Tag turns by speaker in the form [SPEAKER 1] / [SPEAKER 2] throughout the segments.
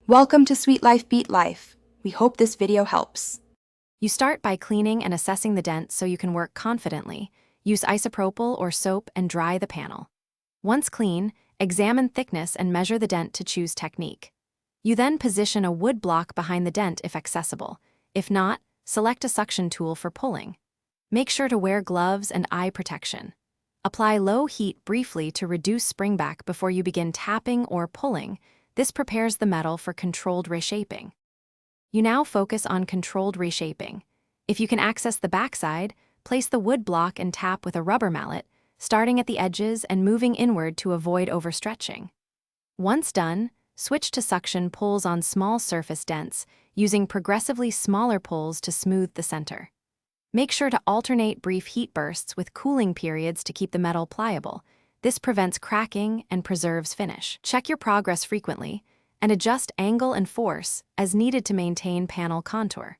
[SPEAKER 1] Welcome to Sweet Life Beat Life. We hope this video helps.
[SPEAKER 2] You start by cleaning and assessing the dent so you can work confidently. Use isopropyl or soap and dry the panel. Once clean, examine thickness and measure the dent to choose technique. You then position a wood block behind the dent if accessible. If not, select a suction tool for pulling. Make sure to wear gloves and eye protection. Apply low heat briefly to reduce springback before you begin tapping or pulling. This prepares the metal for controlled reshaping. You now focus on controlled reshaping. If you can access the backside, place the wood block and tap with a rubber mallet, starting at the edges and moving inward to avoid overstretching. Once done, switch to suction pulls on small surface dents, using progressively smaller pulls to smooth the center. Make sure to alternate brief heat bursts with cooling periods to keep the metal pliable. This prevents cracking and preserves finish. Check your progress frequently and adjust angle and force as needed to maintain panel contour.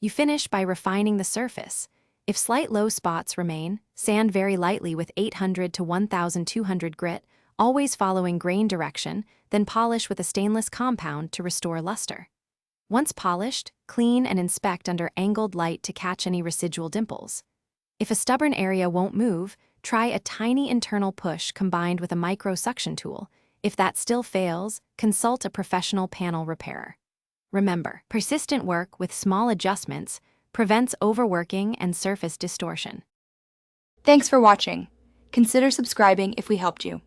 [SPEAKER 2] You finish by refining the surface. If slight low spots remain, sand very lightly with 800 to 1200 grit, always following grain direction, then polish with a stainless compound to restore luster. Once polished, clean and inspect under angled light to catch any residual dimples. If a stubborn area won't move, try a tiny internal push combined with a micro suction tool. If that still fails, consult a professional panel repairer. Remember, persistent work with small adjustments prevents overworking and surface distortion.
[SPEAKER 1] Thanks for watching. Consider subscribing if we helped you.